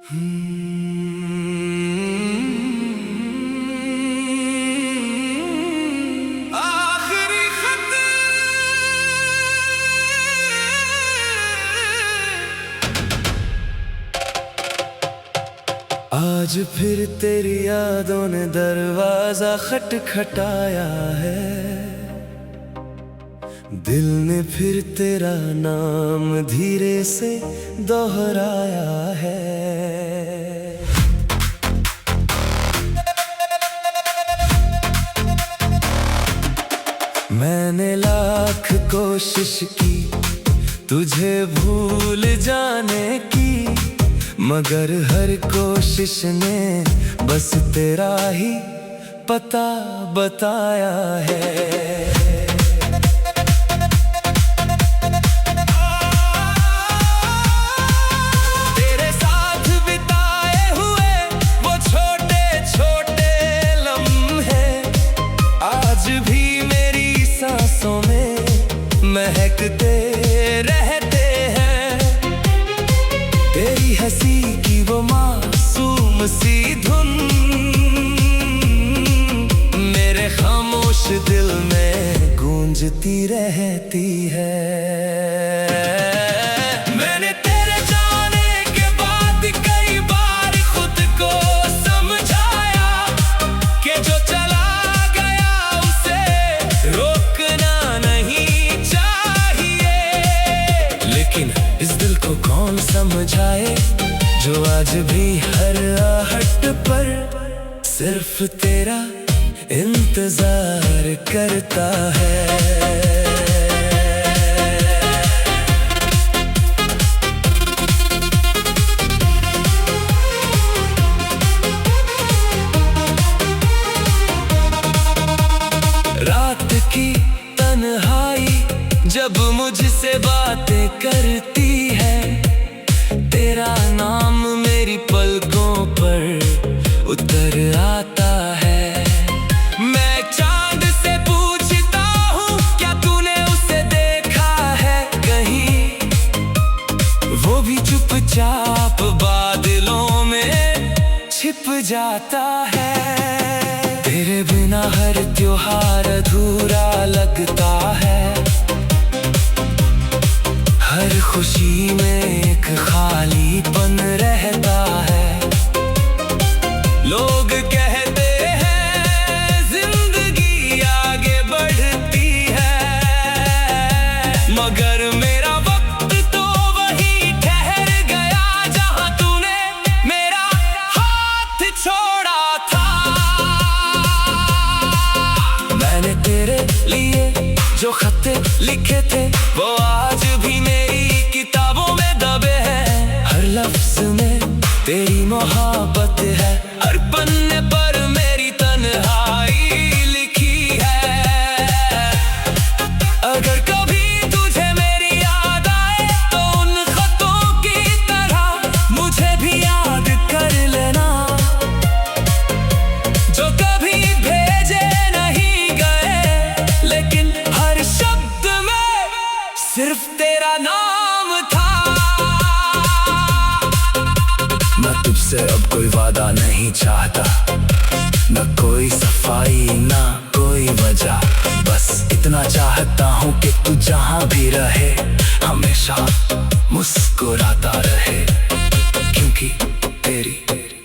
आखिरी खत आज फिर तेरी यादों ने दरवाजा खटखटाया है। दिल ने फिर तेरा नाम धीरे से दोहराया है। मैंने लाख कोशिश की तुझे भूल जाने की, मगर हर कोशिश ने बस तेरा ही पता बताया है। महकते रहते हैं तेरी हंसी की वो मासूम सी धुन, मेरे खामोश दिल में गूंजती रहती है। मैंने तेरे जाने के बाद कई बार खुद को समझाया कि जो चला गया उसे रोकना नहीं, लेकिन इस दिल को कौन समझाए जो आज भी हर आहट पर सिर्फ तेरा इंतजार करता है। रात की तन्हाई जब मुझसे बातें करती है, तेरा नाम मेरी पलकों पर उतर आता है। मैं चांद से पूछता हूँ क्या तूने उसे देखा है कहीं, वो भी चुपचाप बादलों में छिप जाता है। तेरे बिना हर त्योहार अधूरा लगता है, हर खुशी में एक खालीपन रहता है। लोग कहते हैं जिंदगी आगे बढ़ती है, मगर मेरा वक्त तो वही ठहर गया जहां तूने मेरा हाथ छोड़ा था। मैंने तेरे लिए जो खत लिखे थे वो आज भी मेरी किताबों में दबे हैं। हर लफ्ज में तेरी मोहब्बत है, हर पन्ने पर मेरी तन्हाई लिखी है। अगर कभी तुझे मेरी याद आए तो उन खतों की तरह मुझे भी याद कर लेना, जो कभी भेजे नहीं गए लेकिन हर शब्द में सिर्फ तेरा नाम था। मैं तुझसे अब कोई वादा नहीं चाहता, न कोई सफाई ना कोई वजह, बस इतना चाहता हूँ कि तू जहाँ भी रहे हमेशा मुस्कुराता रहे, क्योंकि तेरी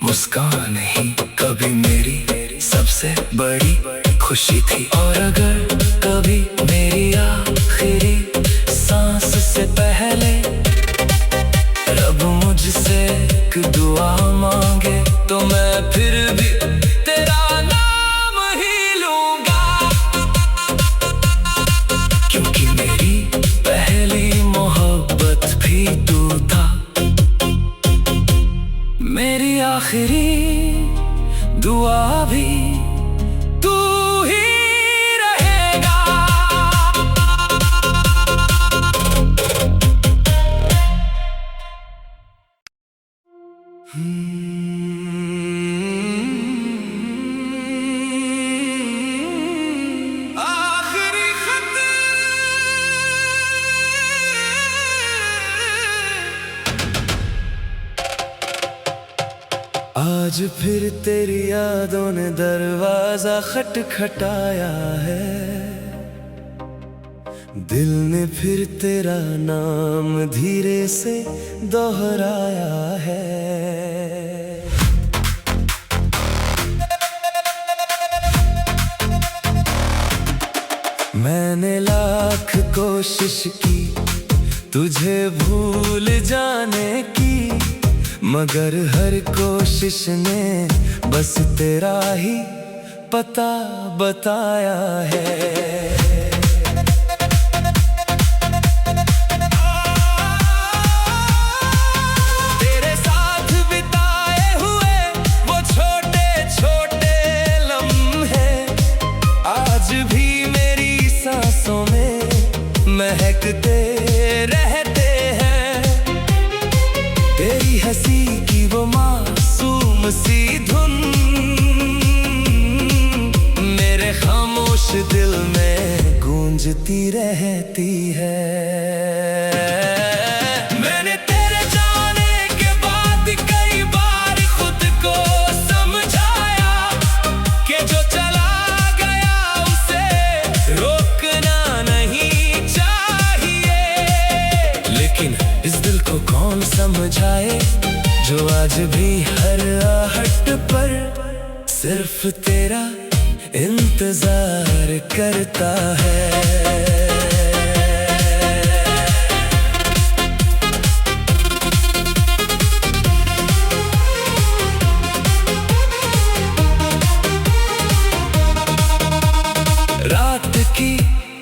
मुस्कान ही कभी मेरी सबसे बड़ी खुशी थी। और अगर कभी मेरी आखिरी सांस से पहले रब मुझसे एक दुआ मांगे तो मैं फिर भी तेरा नाम ही लूंगा, क्योंकि मेरी पहली मोहब्बत भी तू था, मेरी आखिरी दुआ भी तू ही रहेगा। आखिरी खत आज फिर तेरी यादों ने दरवाजा खटखटाया है, दिल ने फिर तेरा नाम धीरे से दोहराया है। मैंने लाख कोशिश की तुझे भूल जाने की, मगर हर कोशिश ने बस तेरा ही पता बताया है। तेरे साथ बिताए हुए वो छोटे छोटे लम्हे आज भी मेरी सांसों में महकते रहते हैं। तेरी हंसी की वो मासूम सी धुन मेरे खामोश दिल में गूंजती रहती है। मैंने तेरे जाने के बाद कई बार खुद को समझाया कि जो चला गया उसे रोकना नहीं चाहिए, लेकिन इस दिल को कौन समझाए जो आज भी हर आहट पर सिर्फ तेरा इंतजार करता है। रात की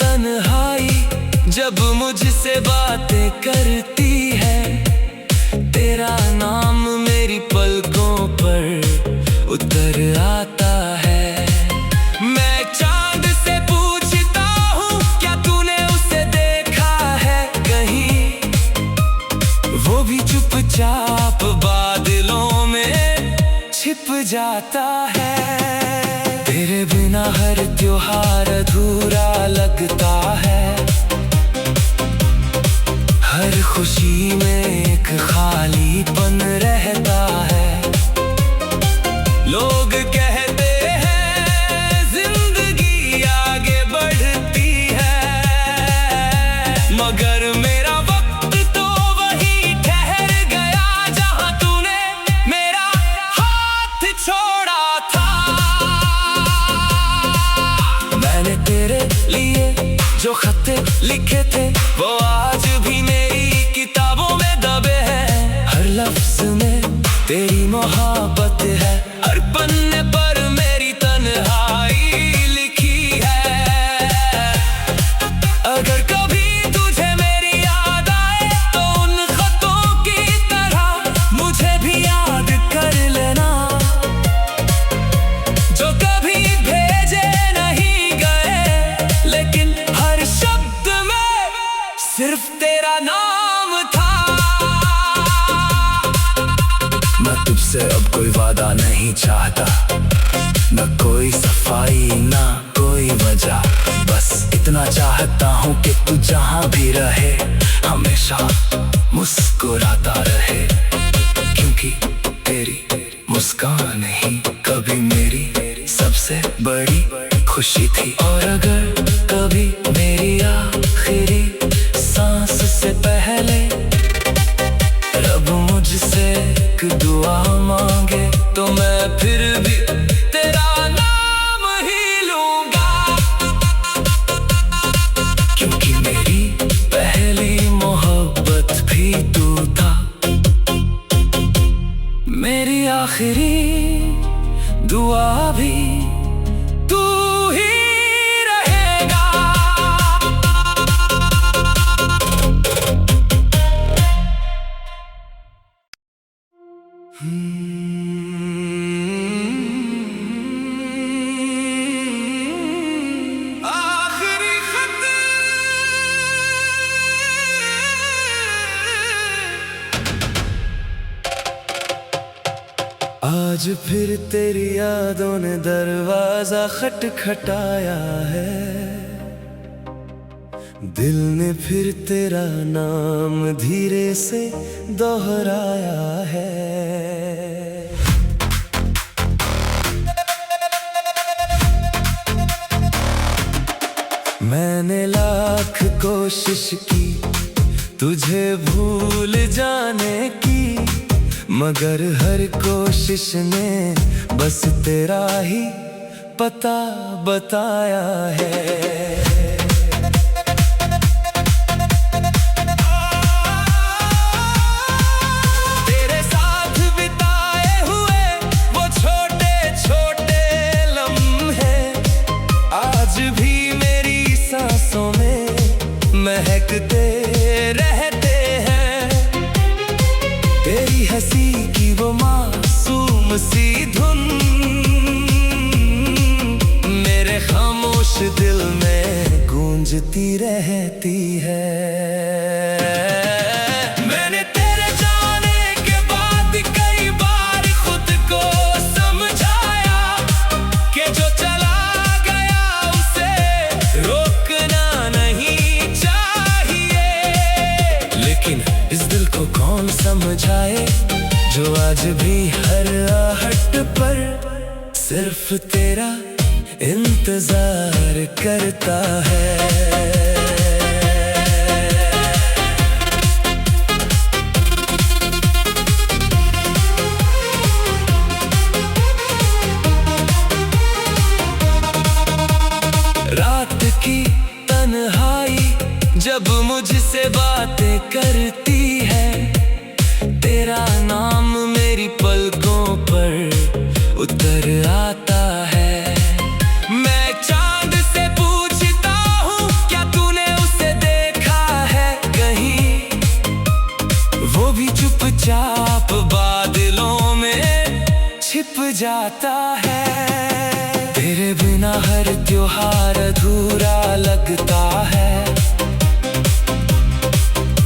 तन्हाई जब मुझसे बातें करती है, तेरा नाम मेरी पलकों पर उतर आता है। मैं चांद से पूछता हूँ क्या तूने उसे देखा है कहीं, वो भी चुपचाप बादलों में छिप जाता है। तेरे बिना हर त्योहार अधूरा लगता है, हर खुशी में एक खालीपन रहता है। लोग कहते हैं जिंदगी आगे बढ़ती है, मगर मेरा वक्त तो वही ठहर गया जहां तूने मेरा हाथ छोड़ा था। मैंने तेरे लिए जो खत लिखे थे वो आज भी मेरी किताबों में दबे हैं। हर लफ्ज में तेरी मोहब्बत है, हर पन्ने पर मेरी तन्हाई लिखी है। अगर कभी तुझे मेरी याद आए तो उन खतों की तरह मुझे भी याद कर लेना, जो कभी भेजे नहीं गए लेकिन हर शब्द में सिर्फ तेरा नाम था। मैं तुझसे अब कोई वादा नहीं चाहता, न कोई सफाई ना कोई वजह, बस इतना चाहता हूँ कि तू जहाँ भी रहे हमेशा मुस्कुराता रहे, क्योंकि तेरी मुस्कान ही कभी मेरी सबसे बड़ी खुशी थी। और अगर कभी मेरी आखिरी सांस से पहले रब मुझसे एक दुआ मांगे तो मैं फिर भी तेरा नाम ही लूंगा, क्योंकि मेरी पहली मोहब्बत भी तू था, मेरी आखिरी दुआ भी तू ही रहेगा। आखिरी खत आज फिर तेरी यादों ने दरवाजा खटखटाया है, दिल ने फिर तेरा नाम धीरे से दोहराया है। कोशिश की तुझे भूल जाने की, मगर हर कोशिश ने बस तेरा ही पता बताया है। तेरे साथ बिताए हुए वो छोटे छोटे लम्हे आज भी मेरी सांसों में महकते रहते हैं। तेरी हंसी की वो मासूम सी धुन मेरे खामोश दिल में गूंजती रहती है। मैंने तेरे जाने के बाद कई बार खुद को समझाया कि जो चला गया उसे रोकना नहीं चाहिए, लेकिन इस दिल को कौन समझाए जो आज भी हर आहट पर सिर्फ तेरा इंतजार करता है। रात की तन्हाई जब मुझसे बातें करती है, तेरा नाम मेरी पलकों पर उतर आता है। मैं चांद से पूछता हूँ क्या तूने उसे देखा है कहीं, वो भी चुपचाप बादलों में छिप जाता है। तेरे बिना हर त्योहार अधूरा लगता है,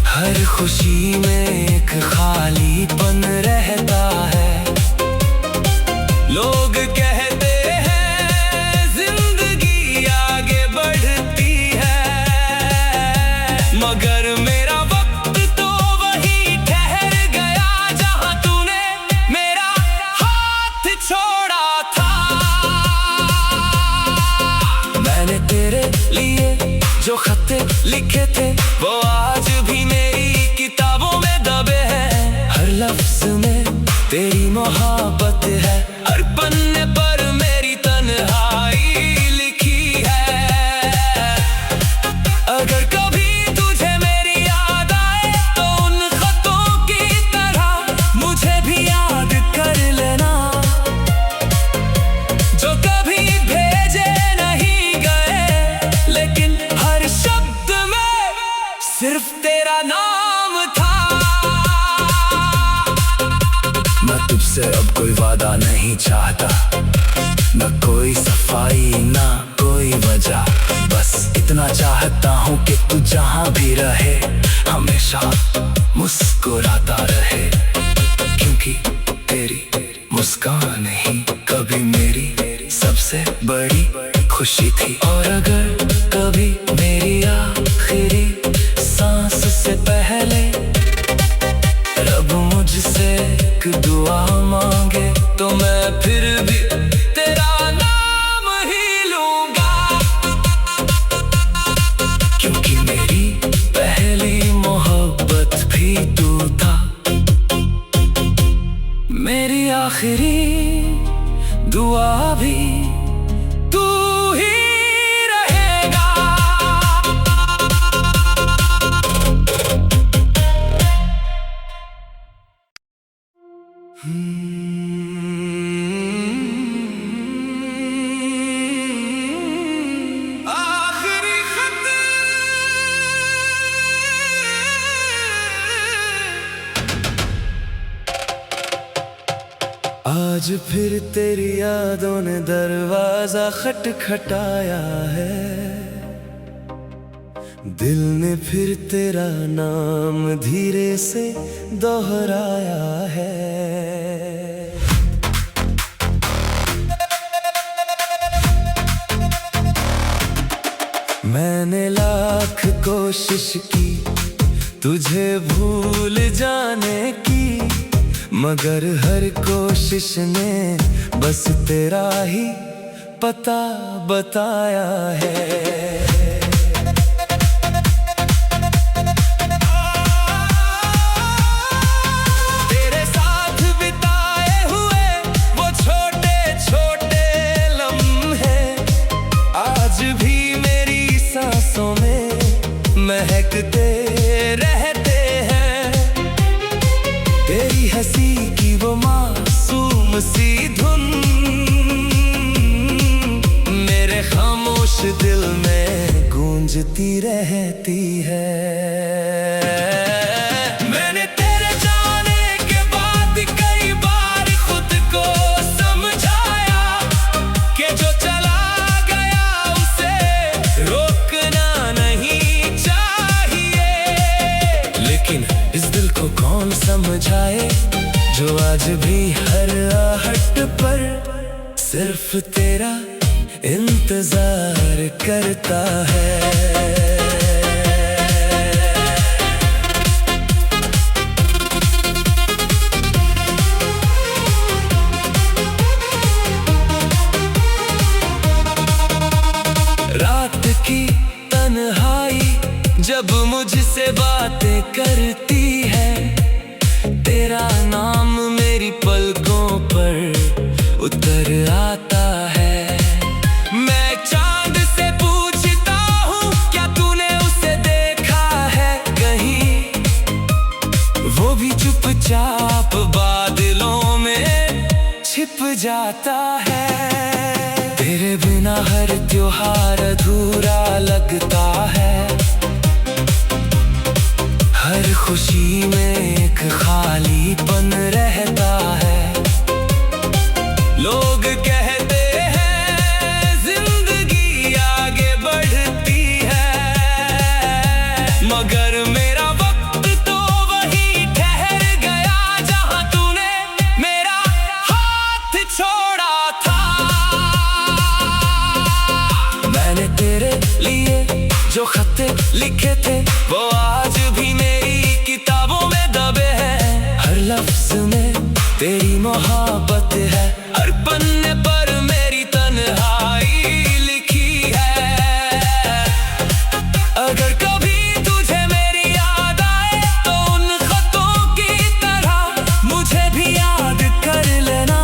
हर खुशी में एक खालीपन रहता है। लोग कहते हैं जिंदगी आगे बढ़ती है, मगर मेरा वक्त तो वही ठहर गया जहां तूने मेरा हाथ छोड़ा था। मैंने तेरे लिए जो खत लिखे थे वो आज भी मेरी किताबों में दबे हैं। हर लफ्ज में तेरी मोहब्बत है, हर पन्ने पर मेरी तन्हाई लिखी है। अगर कभी तुझे मेरी याद आए तो उन खतों की तरह मुझे भी याद कर लेना, जो कभी भेजे नहीं गए लेकिन हर शब्द में सिर्फ तेरा नाम था। मैं तुझसे अब कोई वादा नहीं चाहता, न कोई सफाई ना कोई वजह, बस इतना चाहता हूँ कि तू जहाँ भी रहे हमेशा मुस्कुराता रहे, क्योंकि तेरी मुस्कान ही कभी मेरी सबसे बड़ी खुशी थी। और अगर कभी मेरी आखिरी सांस से पहले रब मुझसे एक दुआ मांगे तो मैं फिर भी तेरा नाम ही लूंगा, क्योंकि मेरी पहली मोहब्बत भी तू था, मेरी आखिरी दुआ भी तू ही रहेगा। आखिरी खत आज फिर तेरी यादों ने दरवाजा खटखटाया है, दिल ने फिर तेरा नाम धीरे से दोहराया है। मैंने लाख कोशिश की तुझे भूल जाने की, मगर हर कोशिश ने बस तेरा ही पता बताया है। हंसी की वो मासूम सी धुन मेरे खामोश दिल में गूंजती रहती है। मैंने तेरे जाने के बाद कई बार खुद को समझाया कि जो चला गया उसे रोकना नहीं चाहिए, लेकिन इस दिल को कौन समझाए जो आज भी हर आहट पर सिर्फ तेरा इंतजार करता है। रात की तन्हाई जब मुझसे बातें करती है, तेरा नाम मेरी पलकों पर उतर आता है। मैं चांद से पूछता हूँ क्या तूने उसे देखा है कहीं, वो भी चुपचाप बादलों में छिप जाता है। तेरे बिना हर त्योहार अधूरा लगता है, हर खुशी में एक खालीपन रहता है। लोग कहते हैं जिंदगी आगे बढ़ती है, मगर मेरा वक्त तो वही ठहर गया जहां तूने मेरा हाथ छोड़ा था। मैंने तेरे लिए जो खत लिखे थे वो आज भी मेरी किताबों में दबे हैं। हर लफ्ज में तेरी मोहब्बत है, हर पन्ने पर मेरी तन्हाई लिखी है। अगर कभी तुझे मेरी याद आए तो उन खतों की तरह मुझे भी याद कर लेना,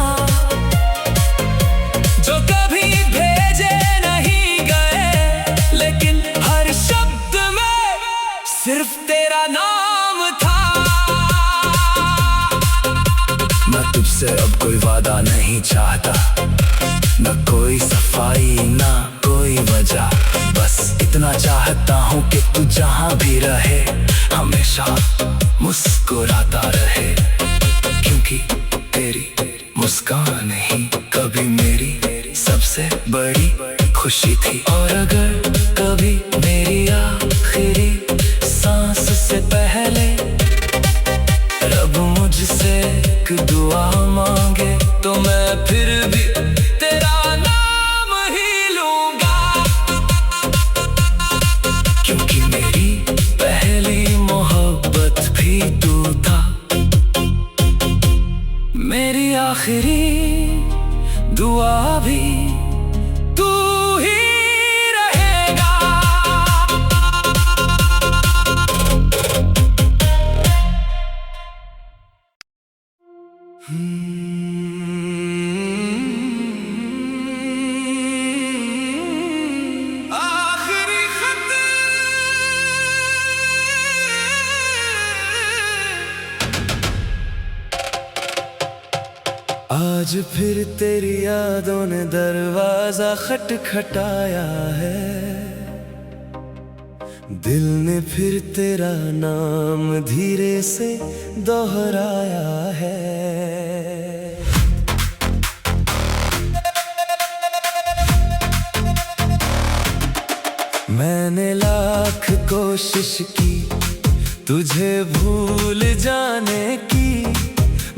जो कभी भेजे नहीं गए लेकिन हर शब्द में सिर्फ तेरा नाम था। मैं तुझसे अब कोई वादा नहीं चाहता, न कोई सफाई ना कोई वजह, बस इतना चाहता हूँ कि तू जहाँ भी रहे हमेशा मुस्कुराता रहे, क्योंकि तेरी मुस्कान ही कभी मेरी सबसे बड़ी खुशी थी। और अगर कभी मेरी आखिरी सांस से पहले रब मुझसे एक दुआ मांगे तो मैं फिर भी तेरा नाम ही लूंगा, क्योंकि मेरी पहली मोहब्बत भी तू था, मेरी आखिरी दुआ भी तू ही रहेगा। आखिरी खत आज फिर तेरी यादों ने दरवाजा खटखटाया है, दिल ने फिर तेरा नाम धीरे से दोहराया है। मैंने लाख कोशिश की तुझे भूल जाने की,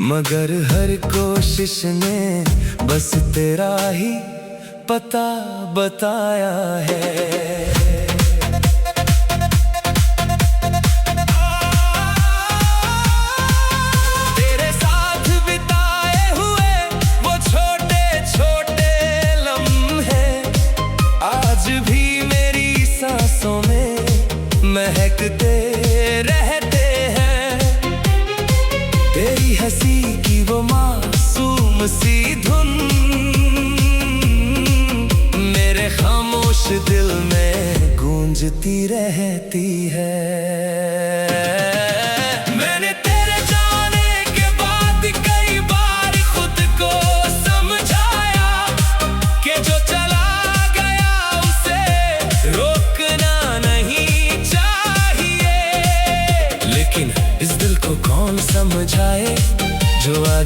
मगर हर कोशिश ने बस तेरा ही पता बताया है। तेरे साथ बिताए हुए वो छोटे छोटे लम्हे आज भी मेरी सांसों में महकते रहते हैं। तेरी हंसी की वो मासूम सी धुन मेरे खामोश दिल में गूंजती रहती है। मैंने तेरे जाने के बाद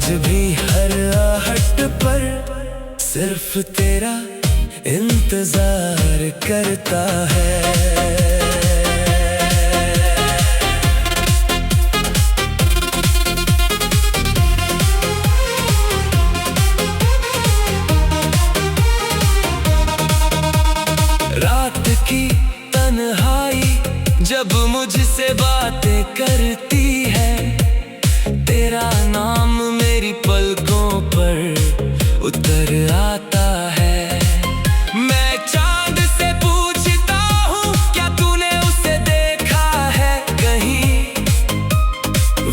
आज भी हर आहट पर सिर्फ तेरा इंतजार करता है। रात की तन्हाई जब मुझसे बातें करती है, तेरा नाम मेरी पलकों पर उतर आता है। मैं चांद से पूछता हूँ क्या तूने उसे देखा है कहीं,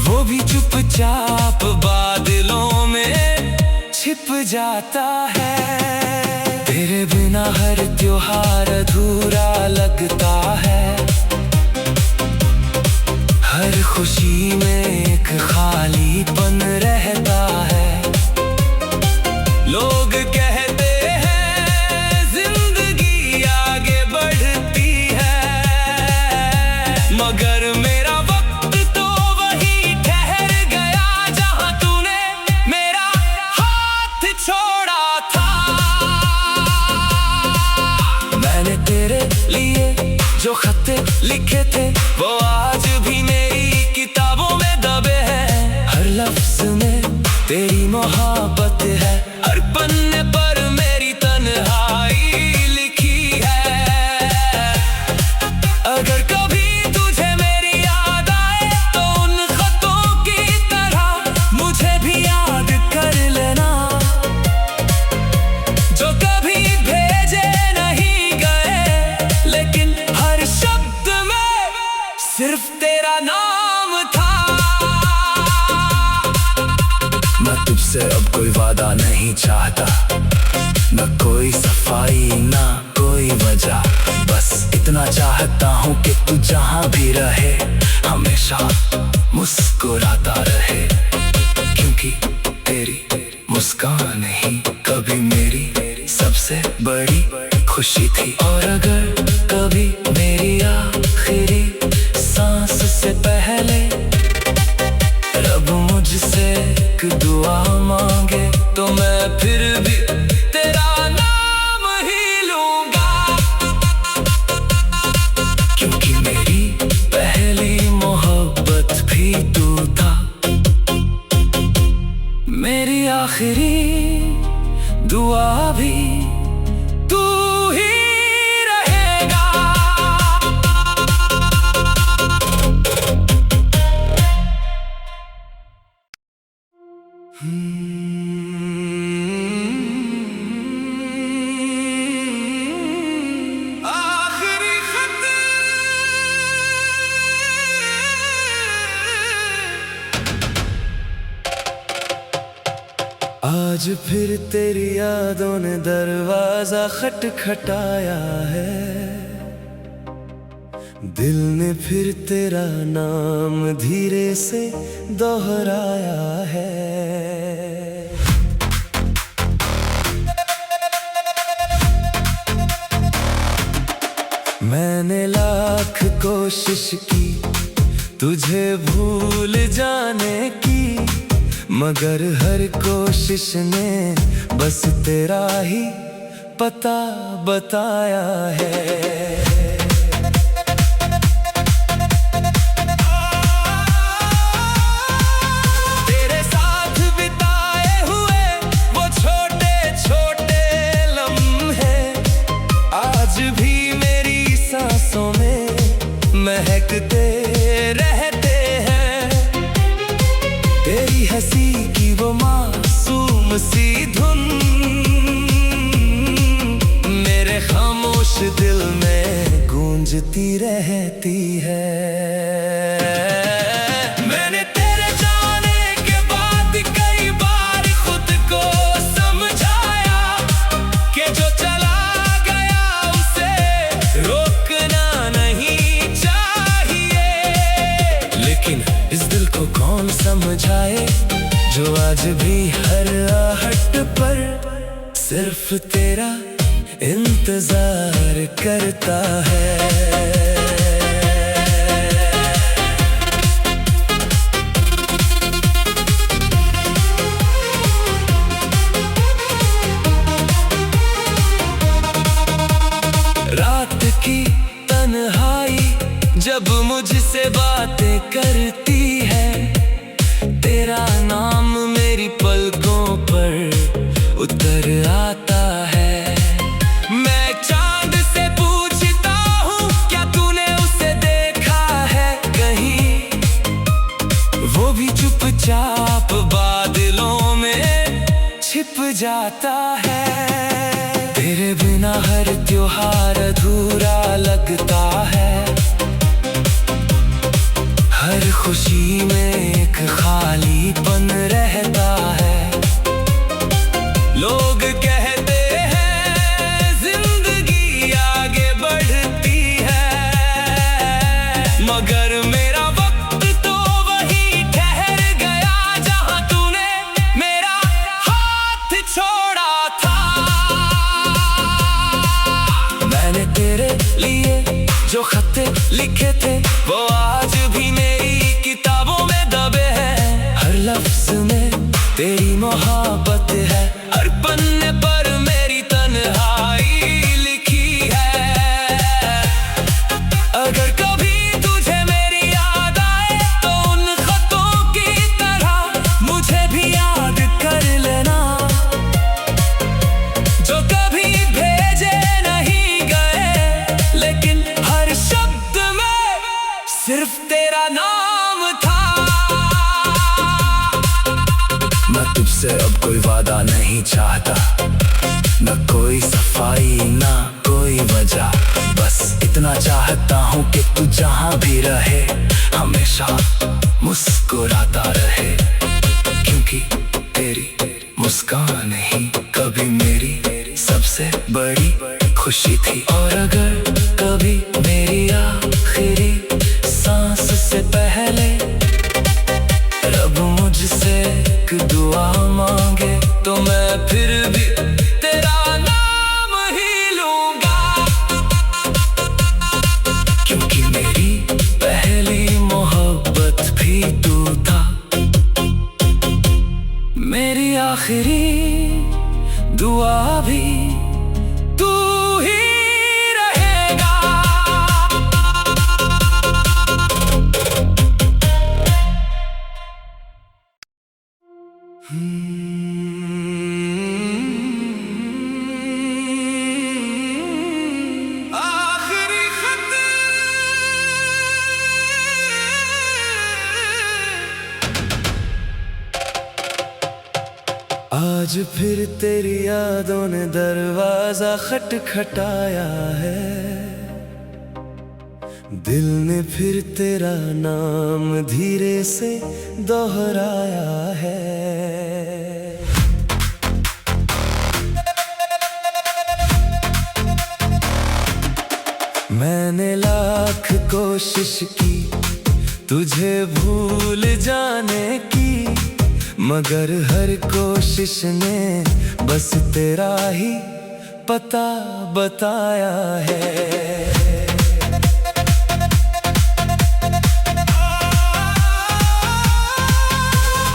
वो भी चुपचाप बादलों में छिप जाता है। तेरे बिना हर त्योहार अधूरा लगता है, हर खुशी में एक खालीपन रहता है। लोग कहते हैं जिंदगी आगे बढ़ती है, मगर मेरा वक्त तो वही ठहर गया जहां तूने मेरा हाथ छोड़ा था। मैंने तेरे लिए जो खत लिखे थे वो आज भी मेरी किताबों में दबे हैं। हर लफ्ज में तेरी मोहब्बत है, हर पन्ने पर मेरी तन्हाई लिखी है। अगर कभी तुझे मेरी याद आए तो उन खतों की तरह मुझे भी याद कर लेना, जो कभी भेजे नहीं गए लेकिन हर शब्द में सिर्फ तेरा नाम था। मैं तुझसे अब कोई वादा नहीं चाहता, न कोई सफाई ना कोई वजह, बस इतना चाहता हूँ कि तू जहाँ भी रहे हमेशा मुस्कुराता रहे, क्योंकि तेरी मुस्कान ही कभी मेरी सबसे बड़ी खुशी थी। और अगर कभी मेरी आखिरी सांस से पहले रब मुझसे एक दुआ मांगे तो मैं फिर भी तेरा नाम ही लूंगा, क्योंकि मेरी पहली मोहब्बत भी तू था, मेरी आखिरी दुआ भी तू ही रहेगा। आखिरी खत आज फिर तेरी यादों ने दरवाजा खटखटाया है, दिल ने फिर तेरा नाम धीरे से दोहराया है। मैंने लाख कोशिश की तुझे भूल जाने की, मगर हर कोशिश ने बस तेरा ही पता बताया है। तेरे साथ बिताए हुए वो छोटे छोटे लम्हे आज भी मेरी सांसों में महकते रहते हैं। तेरी हंसी की वो मासूम सी धुन मेरे खामोश दिल में गूंजती रहती है। मैंने तेरे जाने के बाद कई बार खुद को समझाया कि जो चला गया उसे रोकना नहीं चाहिए, लेकिन इस दिल को कौन समझाए जो आज भी हर आहट पर सिर्फ तेरा इंतजार करता है। करती है। तेरा नाम मेरी पलकों पर उतर आता है। मैं चांद से पूछता हूँ, क्या तूने उसे देखा है कहीं? वो भी चुपचाप बादलों में छिप जाता है। तेरे बिना हर त्योहार अधूरा लगता है। हर खुशी में एक खालीपन रहता है। लोग कहते हैं जिंदगी आगे बढ़ती है, मगर मेरा वक्त तो वही ठहर गया जहां तूने मेरा हाथ छोड़ा था। मैंने तेरे लिए जो खत लिखे थे वो आज भी मेरी किताबों में दबे हैं। हर लफ्ज में तेरी मोहब्बत है, हर पन्ने पर मेरी तन्हाई लिखी है। अगर कभी तुझे मेरी याद आए तो उन खतों की तरह मुझे भी याद कर लेना, जो कभी भेजे नहीं गए, लेकिन हर शब्द में सिर्फ तेरा नाम था। मैं तुझसे अब कोई वादा नहीं चाहता, न कोई सफाई ना कोई वजह। बस इतना चाहता हूँ कि तू जहाँ भी रहे हमेशा मुस्कुराता रहे, क्योंकि तेरी मुस्कान ही कभी मेरी सबसे बड़ी खुशी थी। और अगर कभी मेरी आखिरी सांस से पहले रब मुझसे एक दुआ मांगे तो मैं फिर भी तेरा नाम ही लूंगा, क्योंकि मेरी पहली मोहब्बत भी तू था। मेरी आखिरी दुआ भी तू ही रहेगा। आखिरी खत आज फिर तेरी यादों ने दरवाजा खटखटाया है। दिल ने फिर तेरा नाम धीरे से दोहराया है। मैंने लाख कोशिश की तुझे भूल जाने की, मगर हर कोशिश ने बस तेरा ही पता बताया है।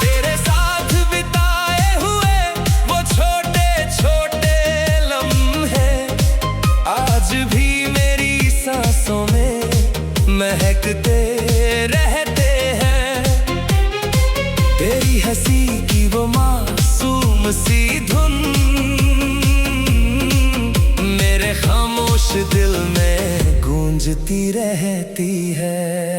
तेरे साथ बिताए हुए वो छोटे छोटे लम्हे आज भी मेरी सांसों में महकते रहते हैं। तेरी हंसी की वो मासूम सी धुन मेरे खामोश दिल में गूंजती रहती है।